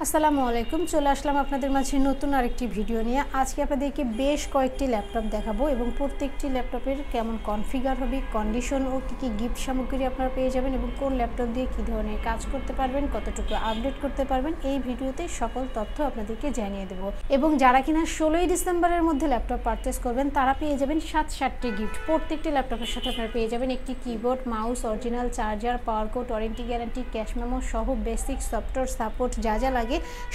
আসসালামু আলাইকুম, চলে আসলাম আপনাদের মাঝে নতুন আরেকটি ভিডিও নিয়ে। আজকে আপনাদেরকে বেশ কয়েকটি ল্যাপটপ দেখাবো এবং প্রত্যেকটি ল্যাপটপের কেমন কনফিগার হবে, কন্ডিশন ও কী কী গিফট সামগ্রী আপনারা পেয়ে যাবেন এবং কোন ল্যাপটপ দিয়ে কী ধরনের কাজ করতে পারবেন, কতটুকু আপডেট করতে পারবেন, এই ভিডিওতে সকল তথ্য আপনাদেরকে জানিয়ে দেবো। এবং যারা কিনা 16ই ডিসেম্বরের মধ্যে ল্যাপটপ পারচেস করবেন তারা পেয়ে যাবেন 7টি গিফট। প্রত্যেকটি ল্যাপটপের সাথে আপনারা পেয়ে যাবেন একটি keyboard, mouse, original charger, power cord, warranty guarantee, cash memo সহ বেসিক সফটওয়্যার সাপোর্ট যা যা লাগে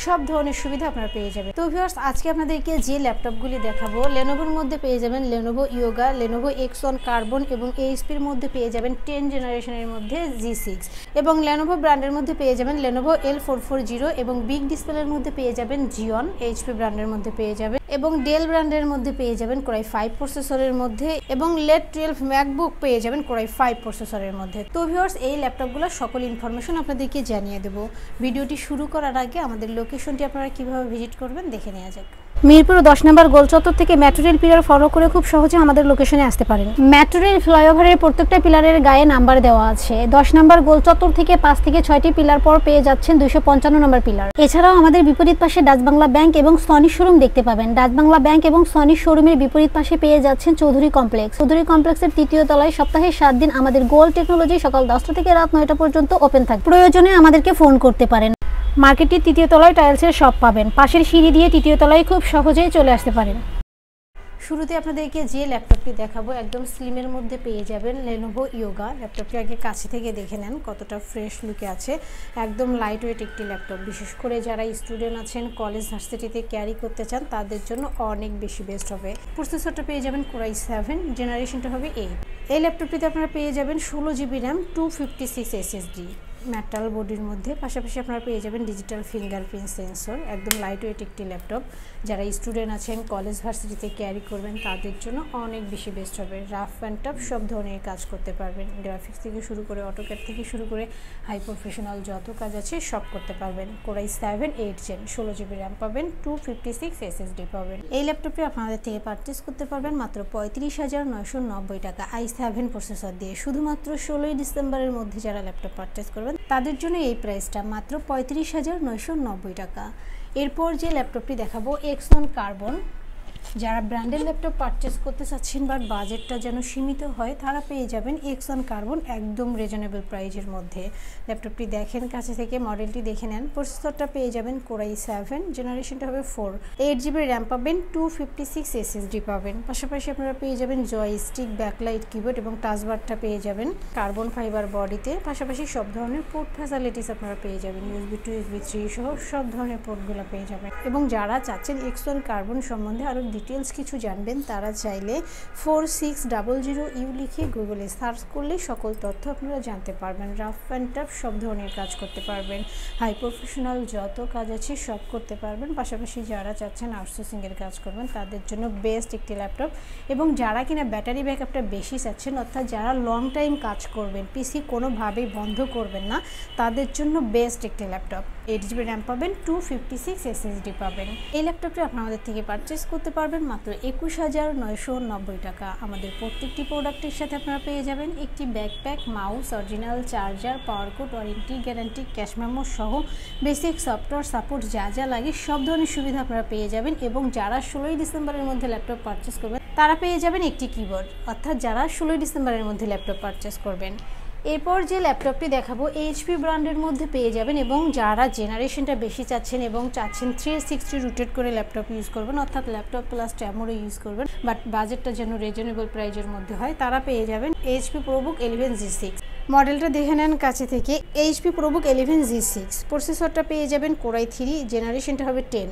সব ধরনের সুবিধা আপনারা পেয়ে যাবেন। তো ভিউয়ার্স, আজকে আপনাদেরকে যে ল্যাপটপগুলি দেখাবো, লেনোভোর মধ্যে পেয়ে যাবেন Lenovo yoga, Lenovo X1 carbon এবং এইচপির মধ্যে পেয়ে যাবেন 10 জেনারেশনের মধ্যে G6 এবং লেনোভো ব্র্যান্ডের মধ্যে পেয়ে যাবেন লেনোভো L440 এবং বিগ ডিসপ্লের মধ্যে পেয়ে যাবেন জিওন, এইচপি ব্র্যান্ডের মধ্যে পেয়ে যাবেন এবং ডেল ব্র্যান্ডের মধ্যে পেয়ে যাবেন কোরাই 5 প্রসেসরের মধ্যে এবং লেট 12 ম্যাকবুক পেয়ে যাবেন কোরাই 5 প্রসেসরের মধ্যে। তো ভিউয়ার্স, এই ল্যাপটপগুলো সকল ইনফরমেশন আপনাদেরকে জানিয়ে দেবো। ভিডিওটি শুরু করার আগে আমাদের লোকেশনটি আপনারা কিভাবে ভিজিট করবেন দেখে নেওয়া যাক। মিরপুর 10 নম্বর গোলচত্বর থেকে মেট্রো রেল পিলার ফলো করে খুব সহজে আমাদের লোকেশনে আসতে পারেন। মেট্রো রেল ফ্লাইওভারের প্রত্যেকটা পিলারের গায়ে নাম্বার দেওয়া আছে। 10 নম্বর গোলচত্বর থেকে 5 থেকে 6টি পিলার পর পেয়ে যাচ্ছেন 255 নম্বর পিলার। এছাড়াও আমাদের বিপরীত পাশে ডাচ বাংলা ব্যাংক এবং সনি শোরুম দেখতে পাবেন। ডাচ বাংলা ব্যাংক এবং সনি শোরুমের বিপরীত পাশে পেয়ে যাচ্ছেন চৌধুরী কমপ্লেক্স। চৌধুরী কমপ্লেক্সের 3য় তলায় সপ্তাহে 7 দিন আমাদের গোল্ড টেকনোলজি সকাল 10টা থেকে রাত 9টা পর্যন্ত ওপেন থাকে। প্রয়োজনে আমাদেরকে ফোন করতে পারেন। মার্কেটটির 3য় তলায় টাইলসের শপ পাবেন। পাশের সিঁড়ি দিয়ে 3য় তলায় খুব সহজেই চলে আসতে পারেন। শুরুতে আপনাদেরকে যে ল্যাপটপটি দেখাবো একদম স্লিমের মধ্যে পেয়ে যাবেন লেনোভো ইয়োগা। ল্যাপটপটি আগে কাছে থেকে দেখে নেন কতটা ফ্রেশ লুকে আছে। একদম লাইট ওয়েট একটি ল্যাপটপ, বিশেষ করে যারা স্টুডেন্ট আছেন, কলেজ ভার্সিটিতে ক্যারি করতে চান তাদের জন্য অনেক বেশি বেস্ট হবে। প্রসেসরটা পেয়ে যাবেন কোরাই 7, জেনারেশনটা হবে 8। এই ল্যাপটপটিতে আপনারা পেয়ে যাবেন 16GB র্যাম, 256 SSD মেটাল বডির মধ্যে। পাশাপাশি আপনারা পেয়ে যাবেন ডিজিটাল ফিঙ্গারপ্রিন্ট সেন্সর। একদম লাইট ওয়েট একটি ল্যাপটপ, যারা স্টুডেন্ট আছেন, কলেজ ভার্সিটিতে ক্যারি করবেন তাদের জন্য অনেক বেশি বেস্ট হবে। রাফ অ্যান্ড টাফ সব ধরনের কাজ করতে পারবেন। গ্রাফিক্স থেকে শুরু করে অটোক্যাড থেকে শুরু করে হাই প্রফেশনাল যত কাজ আছে সব করতে পারবেন। কোরাই 7 8 জেন, 16GB র্যাম পাবেন, 256 SSD পাবেন। এই ল্যাপটপটি আপনাদের থেকে পারচেস করতে পারবেন মাত্র 35,990 টাকা i7 প্রসেসর দিয়ে। শুধুমাত্র 16ই ডিসেম্বরের মধ্যে যারা ল্যাপটপ পারচেস করবেন তাদের জন্য এই প্রাইসটা মাত্র 35,990 টাকা। এরপর যে ল্যাপটপটি দেখাবো X1 কার্বন। যারা ব্র্যান্ডের ল্যাপটপ পারচেস করতে চাচ্ছেন বাট বাজেটটা যেন সীমিত হয় তারা পেয়ে যাবেন X1 কার্বন একদম রিজনেবল প্রাইজের মধ্যে। ল্যাপটপটি দেখেন কাছে থেকে, মডেলটি দেখে নেন। প্রসেসরটা পেয়ে যাবেন কোরাই 7, জেনারেশনটা হবে 4, 8GB র্যাম পাবেন, 256 SSD পাবেন। পাশাপাশি আপনারা পেয়ে যাবেন জয়স্টিক, ব্যাকলাইট কিবোর্ড এবং টাচবারটা পেয়ে যাবেন কার্বন ফাইবার বডিতে। পাশাপাশি সব ধরনের পোর্ট ফ্যাসিলিটিস আপনারা পেয়ে যাবেন, USB to USB 3 সহ সব ধরনের পোর্টগুলো পেয়ে যাবেন। এবং যারা চাচ্ছেন X1 কার্বন সম্বন্ধে আরও ডিটেলস কিছু জানবেন তারা চাইলে 4600U লিখে গুগলে সার্চ করলে সকল তথ্য আপনারা জানতে পারবেন। রাফ অ্যান্ড টাফ সব ধরনের কাজ করতে পারবেন, হাই প্রফেশনাল যত কাজ আছে সব করতে পারবেন। পাশাপাশি যারা চাচ্ছেন আউটসোর্সিংয়ের কাজ করবেন তাদের জন্য বেস্ট একটি ল্যাপটপ। এবং যারা কিনা ব্যাটারি ব্যাকআপটা বেশি চাচ্ছেন, অর্থাৎ যারা লং টাইম কাজ করবেন, পিসি কোনোভাবেই বন্ধ করবেন না, তাদের জন্য বেস্ট একটি ল্যাপটপ। 8GB র্যাম পাবেন, 256 SSD পাবেন। এই ল্যাপটপটি আপনাদের থেকে পারচেস করতে পারবেন মাত্র 21,990 টাকা। আমাদের প্রত্যেকটি প্রোডাক্টের সাথে আপনারা পেয়ে যাবেন একটি backpack, mouse, original charger, power cord, warranty guarantee, cash memo সহ বেসিক সফটওয়্যার সাপোর্ট যা যা লাগে সব ধরনের সুবিধা আপনারা পেয়ে যাবেন। এবং যারা 16ই ডিসেম্বরের মধ্যে ল্যাপটপ পারচেস করবেন তারা পেয়ে যাবেন একটি কিবোর্ড, অর্থাৎ যারা 16ই ডিসেম্বরের মধ্যে ল্যাপটপ পারচেস করবেন। এরপর যে ল্যাপটপটি দেখাবো এইচপি ব্র্যান্ডের মধ্যে পেয়ে যাবেন। এবং যারা জেনারেশনটা বেশি চাচ্ছেন এবং চাচ্ছেন 360 রোটেট করে ল্যাপটপ ইউজ করবেন, অর্থাৎ ল্যাপটপ প্লাস ট্যাবও ইউজ করবেন বাট বাজেটটা যেন রিজনেবল প্রাইজের মধ্যে হয়, তারা পেয়ে যাবেন এইচপি প্রোবুক 11 G6। মডেলটা দেখে নেন কাছে থেকে, এইচপি প্রোবুক 11 G6। প্রসেসরটা পেয়ে যাবেন কোরাই 3, জেনারেশনটা হবে 10,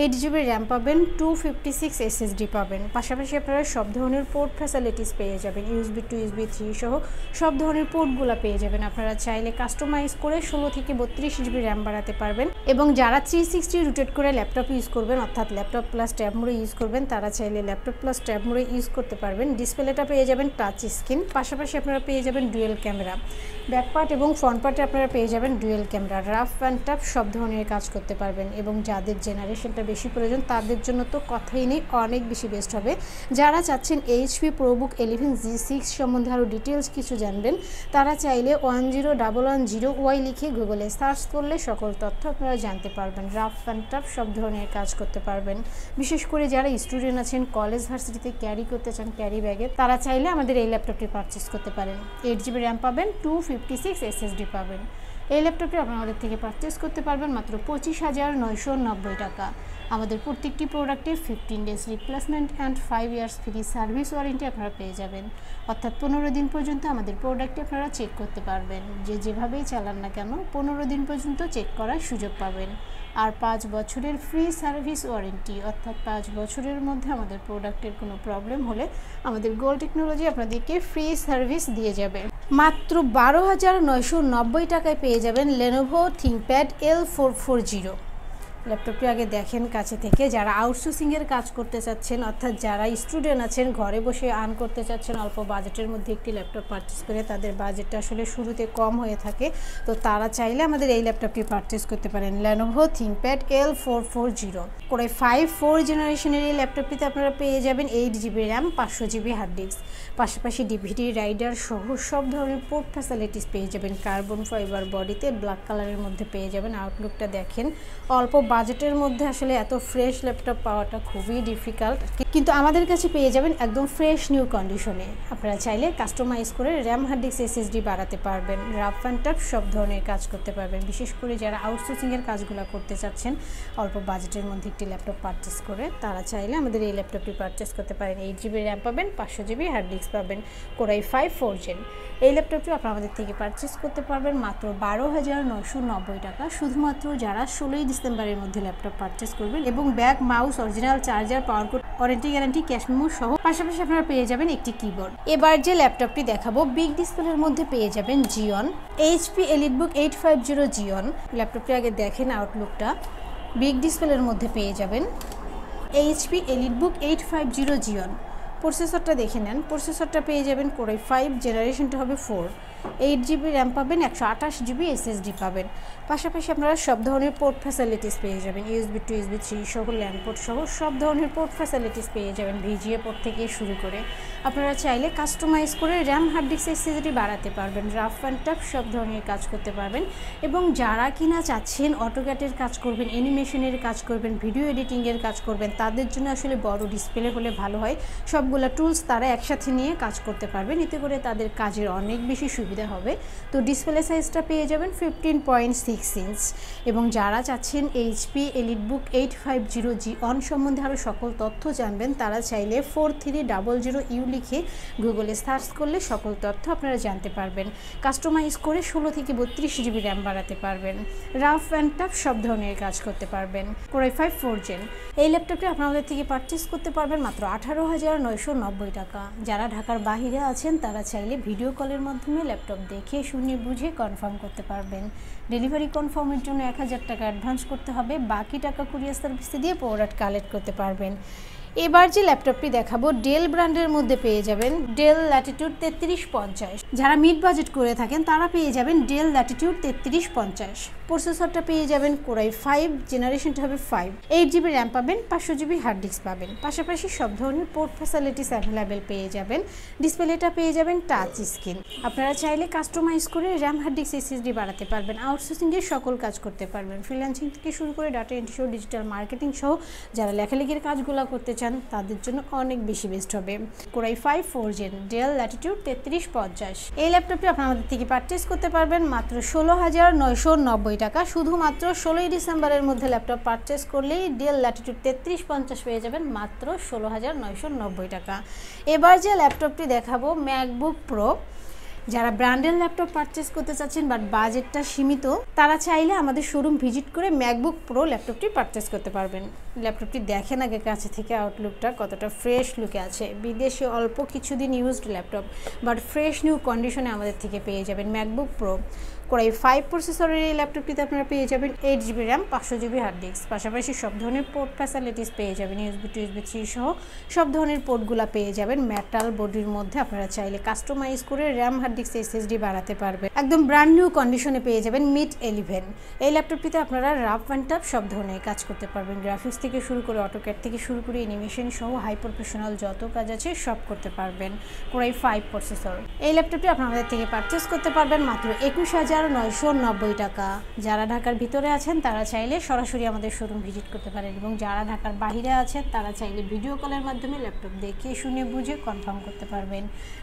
8GB র্যাম পাবেন, 256 SSD পাবেন। পাশাপাশি আপনারা সব ধরনের পোর্ট ফ্যাসিলিটিস পেয়ে যাবেন, USB to USB 3 সহ সব ধরনের পোর্টগুলো পেয়ে যাবেন। আপনারা চাইলে কাস্টমাইজ করে 16 থেকে 32GB র্যাম বাড়াতে পারবেন। এবং যারা 360 রোটেট করে ল্যাপটপ ইউজ করবেন, অর্থাৎ ল্যাপটপ প্লাস ট্যাব মোডে ইউজ করবেন, তারা চাইলে ল্যাপটপ প্লাস ট্যাব মোডে ইউজ করতে পারবেন। ডিসপ্লেটা পেয়ে যাবেন টাচ স্ক্রিন। পাশাপাশি আপনারা পেয়ে যাবেন dual camera. Camera, back part এবং ফ্রন্ট পার্টে আপনারা পেয়ে যাবেন dual camera. Rough and tough সব ধরনের কাজ করতে পারবেন এবং যাদের জেনারেশনটা বেশি প্রয়োজন তাদের জন্য তো কথাই নেই, অনেক বেশি বেস্ট হবে। যারা চাচ্ছেন HP ProBook 11 G6 সম্বন্ধে আরও ডিটেলস কিছু জানবেন তারা চাইলে 10110Y লিখে গুগলে সার্চ করলে সকল তথ্য আপনারা জানতে পারবেন। রাফ অ্যান্ড টাফ সব ধরনের কাজ করতে পারবেন। বিশেষ করে যারা স্টুডেন্ট আছেন, কলেজ ভার্সিটিতে ক্যারি করতে চান ক্যারি ব্যাগে, তারা চাইলে আমাদের এই ল্যাপটপটি পারচেস করতে পারেন। 8GB র্যাম পাবেন, 256 SSD পাবেন। এই ল্যাপটপটি আপনারা আমাদের থেকে পারচেস করতে পারবেন মাত্র 25,990 টাকা। আমাদের প্রত্যেকটি প্রোডাক্টে 15 days replacement and 5 years free service warranty আপনারা পেয়ে যাবেন। অর্থাৎ 15 দিন পর্যন্ত আমাদের প্রোডাক্টটি আপনারা চেক করতে পারবেন। যেভাবেই চালান না কেন 15 দিন পর্যন্ত চেক করার সুযোগ পাবেন। আর 5 বছরের ফ্রি সার্ভিস ওয়ারেন্টি, অর্থাৎ 5 বছরের মধ্যে আমাদের প্রোডাক্টের কোনো প্রবলেম হলে আমাদের গোল টেকনোলজি আপনাদেরকে ফ্রি সার্ভিস দিয়ে যাবে। মাত্র 12,990 টাকায় পেয়ে যাবেন Lenovo ThinkPad L440। ল্যাপটপটি আগে দেখেন কাছে থেকে। যারা আউটসোর্সিংয়ের কাজ করতে চাচ্ছেন, অর্থাৎ যারা স্টুডেন্ট আছেন ঘরে বসে আর্ন করতে চাচ্ছেন অল্প বাজেটের মধ্যে একটি ল্যাপটপ পারচেস করে, তাদের বাজেটটা আসলে শুরুতে কম হয়ে থাকে, তো তারা চাইলে আমাদের এই ল্যাপটপটি পারচেস করতে পারেন। Lenovo ThinkPad L440 Core i5 4 জেনারেশনের এই ল্যাপটপটিতে আপনারা পেয়ে যাবেন 8GB RAM, 500GB hard disk, পাশাপাশি ডিভিডি রাইডার সহ সব ধরনের পোর্ট ফ্যাসিলিটিস পেয়ে যাবেন। কার্বন ফাইবার বডিতে ব্ল্যাক কালারের মধ্যে পেয়ে যাবেন। আউটলুকটা দেখেন। অল্প বাজেটের মধ্যে আসলে এত ফ্রেশ ল্যাপটপ পাওয়াটা খুবই ডিফিকাল্ট, কিন্তু আমাদের কাছে পেয়ে যাবেন একদম ফ্রেশ নিউ কন্ডিশনে। আপনারা চাইলে কাস্টমাইজ করে র্যাম, হার্ড ডিস্ক, SSD বাড়াতে পারবেন। রাফ অ্যান্ড টাফ সব ধরনের কাজ করতে পারবেন। বিশেষ করে যারা আউটসোর্সিংয়ের কাজগুলো করতে চাচ্ছেন অল্প বাজেটের মধ্যে একটি ল্যাপটপ পারচেস করে, তারা চাইলে আমাদের এই ল্যাপটপটি পারচেস করতে পারেন। 8GB র্যাম পাবেন, 500GB হার্ড ডিস্ক পাবেন, Core i5 4 Gen। এই ল্যাপটপটি আপনারা আমাদের থেকে পারচেস করতে পারবেন মাত্র 12,990 টাকা। শুধুমাত্র যারা 16 ডিসেম্বরের মধ্যে ল্যাপটপ পারচেস করবেন এবং bag, mouse, original charger, power cord, warranty guarantee, cash memo সহ পাশাপাশি আপনারা পেয়ে যাবেন একটি কিবোর্ড। এবার যে ল্যাপটপটি দেখাবো বিগ ডিসপ্লের মধ্যে পেয়ে যাবেন Xeon HP EliteBook 850 Xeon। ল্যাপটপটি আগে দেখেন আউটলুকটা। বিগ ডিসপ্লের মধ্যে পেয়ে যাবেন HP EliteBook 850 Xeon। প্রসেসরটা দেখে নেন। প্রসেসরটা পেয়ে যাবেন Core i5, জেনারেশনটা হবে 4, 8GB র্যাম পাবেন, 128GB SSD পাবেন। পাশাপাশি আপনারা সব ধরনের পোর্ট ফ্যাসিলিটিস পেয়ে যাবেন। USB to USB 3 সহ, ল্যান্ড পোর্ট সহ সব ধরনের পোর্ট ফ্যাসিলিটিস পেয়ে যাবেন, VGA পোর্ট থেকে শুরু করে। আপনারা চাইলে কাস্টমাইজ করে র্যাম, হার্ড ডিস্ক, SSD বাড়াতে পারবেন। রাফ অ্যান্ড টাফ সব ধরনের কাজ করতে পারবেন। এবং যারা কিনা চাচ্ছেন অটোক্যাটের কাজ করবেন, অ্যানিমেশনের কাজ করবেন, ভিডিও এডিটিংয়ের কাজ করবেন, তাদের জন্য আসলে বড় ডিসপ্লে হলে ভালো হয়। সবগুলো টুলস তারা একসাথে নিয়ে কাজ করতে পারবেন, এতে করে তাদের কাজের অনেক বেশি সুবিধা হবে। তো ডিসপ্লে সাইজটা পেয়ে যাবেন 15.6 ইঞ্চ। এবং যারা চাচ্ছেন HP EliteBook 850 Xeon সম্বন্ধে আরও সকল তথ্য জানবেন, তারা চাইলে 4300U লিখে গুগলে সার্চ করলে সকল তথ্য আপনারা জানতে পারবেন। কাস্টমাইজ করে 16 থেকে 32GB র্যাম বাড়াতে পারবেন। রাফ অ্যান্ড টাফ সব ধরনের কাজ করতে পারবেন। Core i5 4 Gen। এই ল্যাপটপটি আপনাদের থেকে পারচেস করতে পারবেন মাত্র 18,990 টাকা। যারা ঢাকার বাহিরে আছেন তারা চাইলে ভিডিও কলের মাধ্যমে ল্যাপটপ দেখে শুনে বুঝে কনফার্ম করতে পারবেন। ডেলিভারি কনফার্মের জন্য 1000 টাকা অ্যাডভান্স করতে হবে, বাকি টাকা কুরিয়ার সার্ভিসে দিয়ে প্রোডাক্ট কালেক্ট করতে পারবেন। এবার যে ল্যাপটপটি দেখাবো ডেল ব্র্যান্ডের মধ্যে পেয়ে যাবেন ডেল ল্যাটিটিউড 3350। যারা মিড বাজেট করে থাকেন তারা পেয়ে যাবেন ডেল ল্যাটিটিউড 3350। প্রসেসরটা পেয়ে যাবেন Core i5, জেনারেশনটা হবে 5, 8GB র্যাম পাবেন, 500GB হার্ড ডিস্ক পাবেন। পাশাপাশি সব ধরনের পোর্ট ফ্যাসিলিটিস অ্যাভেলেবেল পেয়ে যাবেন। ডিসপ্লেটা পেয়ে যাবেন টাচ স্ক্রিন। আপনারা চাইলে কাস্টমাইজ করে র্যাম, হার্ড ডিস্ক, SSD বাড়াতে পারবেন। আউটসোর্সিংয়ের সকল কাজ করতে পারবেন, ফ্রিল্যান্সিং থেকে শুরু করে ডাটা এন্ট্রি সহ ডিজিটাল মার্কেটিং সহ যারা লেখালেখির কাজগুলো করতে চান তাদের জন্য অনেক বেশি বেস্ট হবে। Core i5 4 Gen, del Latitude 3350। এই ল্যাপটপটি আপনারা আমাদের থেকে পারচেস করতে পারবেন মাত্র 16,990 টাকা। শুধুমাত্র 16 ডিসেম্বরের মধ্যে ল্যাপটপ পারচেস করলেই ডেল ল্যাটিটিউড 3350 পেয়ে যাবেন মাত্র 16,990 টাকা। এবার যে ল্যাপটপটি দেখাবো ম্যাকবুক প্রো। যারা ব্র্যান্ডের ল্যাপটপ পারচেস করতে চাচ্ছেন বাট বাজেটটা সীমিত, তারা চাইলে আমাদের শোরুম ভিজিট করে ম্যাকবুক প্রো ল্যাপটপটি পারচেস করতে পারবেন। ল্যাপটপটি দেখেন আগে কাছে থেকে আউটলুকটা কতটা ফ্রেশ লুকে আছে। বিদেশে অল্প কিছুদিন used laptop but fresh new কন্ডিশনে আমাদের থেকে পেয়ে যাবেন ম্যাকবুক প্রো। কোরাই 5 প্রসেসরের এই ল্যাপটপটিতে আপনারা পেয়ে যাবেন 8GB RAM 500GB hard disk, পাশাপাশি সব ধরনের পোর্ট ফ্যাসিলিটিস পেয়ে যাবেন, USB টু USB 3 সহ সব ধরনের পোর্টগুলো পেয়ে যাবেন। মেটাল বডির মধ্যে আপনারা চাইলে কাস্টমাইজ করে র্যাম হার্ড ডিস্ক SSD বাড়াতে পারবেন। একদম ব্র্যান্ড নিউ কন্ডিশনে পেয়ে যাবেন মিড 11। এই ল্যাপটপটিতে আপনারা রাফ অ্যান্ড টাফ সব ধরনের কাজ করতে পারবেন, গ্রাফিক্স থেকে শুরু করে অটোক্যাড থেকে শুরু করে অ্যানিমেশন সহ হাই প্রফেশনাল যত কাজ আছে সব করতে পারবেন কোরাই 5 প্রসেসর। এই ল্যাপটপটি আপনাদের থেকে পারচেস করতে পারবেন মাত্র 21,990 টাকা। যারা ঢাকার ভিতরে আছেন তারা চাইলে সরাসরি আমাদের শোরুম ভিজিট করতে পারেন, এবং যারা ঢাকার বাইরে আছেন তারা চাইলে ভিডিও কলের মাধ্যমে ল্যাপটপ দেখে শুনে বুঝে কনফার্ম করতে পারবেন।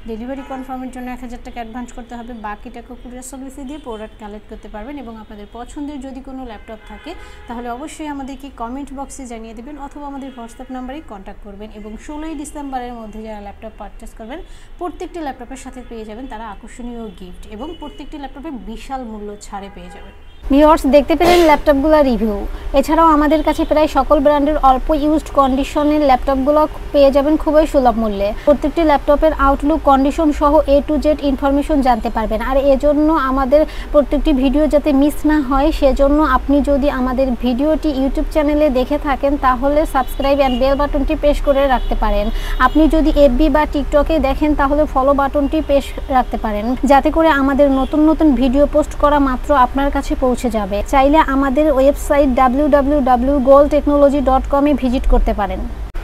ডেলিভারি কনফার্মের জন্য 1000 টাকা অ্যাডভান্স করতে হবে, বাকি টাকা কুরিয়ার সার্ভিসে দিয়ে প্রোডাক্ট কালেক্ট করতে পারবেন। এবং আপনাদের পছন্দের যদি কোনো ল্যাপটপ থাকে তাহলে অবশ্যই আমাদেরকে কমেন্ট বক্সে জানিয়ে দেবেন অথবা আমাদের হোয়াটসঅ্যাপ নাম্বারে কন্ট্যাক্ট করবেন। এবং 16 ডিসেম্বরের মধ্যে যারা ল্যাপটপ পারচেস করবেন প্রত্যেকটি ল্যাপটপের সাথে পেয়ে যাবেন তারা আকর্ষণীয় গিফট, এবং প্রত্যেকটি ল্যাপটপে বিশাল মূল্য ছাড়ে পেয়ে যাবেন। ভিউয়ার্স, দেখতে পেলেন ল্যাপটপগুলোর রিভিউ। এছাড়াও আমাদের কাছে প্রায় সকল ব্র্যান্ডের অল্প ইউজড কন্ডিশনের ল্যাপটপগুলো পেয়ে যাবেন খুবই সুলভ মূল্যে। প্রত্যেকটি ল্যাপটপের আউটলুক, কন্ডিশন সহ A to Z ইনফরমেশন জানতে পারবেন। আর এজন্য আমাদের প্রত্যেকটি ভিডিও যাতে মিস না হয় সেজন্য আপনি যদি আমাদের ভিডিওটি ইউটিউব চ্যানেলে দেখে থাকেন তাহলে সাবস্ক্রাইব অ্যান্ড বেল বাটনটি প্রেস করে রাখতে পারেন। আপনি যদি FB বা টিকটকে দেখেন তাহলে ফলো বাটনটি প্রেস রাখতে পারেন, যাতে করে আমাদের নতুন নতুন ভিডিও পোস্ট করা মাত্র আপনার কাছে পৌঁছে যাবে। চাইলে আমাদের ওয়েবসাইট www.goldtechnology.com এ ভিজিট করতে পারেন।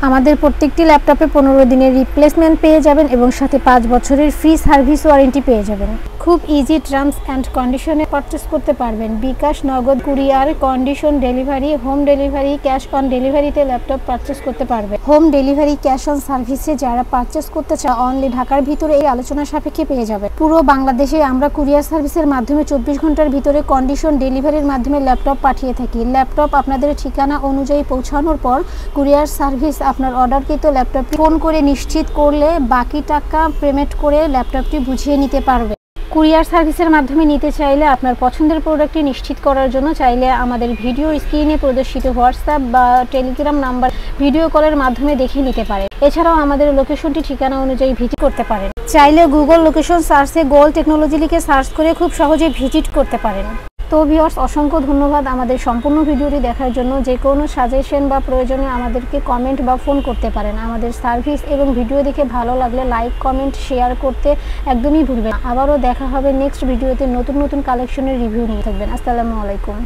আমাদের প্রত্যেকটি ল্যাপটপে 15 দিনের রিপ্লেসমেন্ট পেয়ে যাবেন এবং সাথে 5 বছরের ফ্রি সার্ভিস ওয়ারেন্টি পেয়ে যাবেন। খুব ইজি টার্মস অ্যান্ড কন্ডিশনে পারচেস করতে পারবেন। বিকাশ, নগদ, courier, condition delivery, home delivery, cash on ডেলিভারিতে ল্যাপটপ পারচেস করতে পারবেন। হোম ডেলিভারি, ক্যাশ অন সার্ভিসে যারা পারচেস করতে চায় অনলি ঢাকার ভিতরে এই আলোচনা সাপেক্ষে পেয়ে যাবে। পুরো বাংলাদেশে আমরা কুরিয়ার সার্ভিসের মাধ্যমে 24 ঘন্টার ভিতরে কন্ডিশন ডেলিভারির মাধ্যমে ল্যাপটপ পাঠিয়ে থাকি। ল্যাপটপ আপনাদের ঠিকানা অনুযায়ী পৌঁছানোর পর কুরিয়ার সার্ভিস আপনার অর্ডারকৃত ল্যাপটপ ফোন করে নিশ্চিত করলে বাকি টাকা পেমেন্ট করে ল্যাপটপটি বুঝিয়ে নিতে পারবে। কুরিয়ার সার্ভিসের মাধ্যমে নিতে চাইলে আপনার পছন্দের প্রোডাক্টটি নিশ্চিত করার জন্য চাইলে আমাদের ভিডিও স্ক্রিনে প্রদর্শিত হোয়াটসঅ্যাপ বা টেলিগ্রাম নাম্বার ভিডিও কলের মাধ্যমে দেখে নিতে পারেন। এছাড়াও আমাদের লোকেশনটি ঠিকানা অনুযায়ী ভিজিট করতে পারেন। চাইলে গুগল লোকেশন সার্চে গোল্ড টেকনোলজি লিখে সার্চ করে খুব সহজে ভিজিট করতে পারেন। তো ভিউয়ার্স, অসংখ্য ধন্যবাদ আমাদের সম্পূর্ণ ভিডিওটি দেখার জন্য। যে কোনো সাজেশন বা প্রয়োজনে আমাদেরকে কমেন্ট বা ফোন করতে পারেন। আমাদের সার্ভিস এবং ভিডিও দেখে ভালো লাগলে লাইক, কমেন্ট, শেয়ার করতে একদমই ভুলবেন না। আবারও দেখা হবে নেক্সট ভিডিওতে নতুন নতুন কালেকশনের রিভিউ নিয়ে। থাকবেন। আসসালামু আলাইকুম।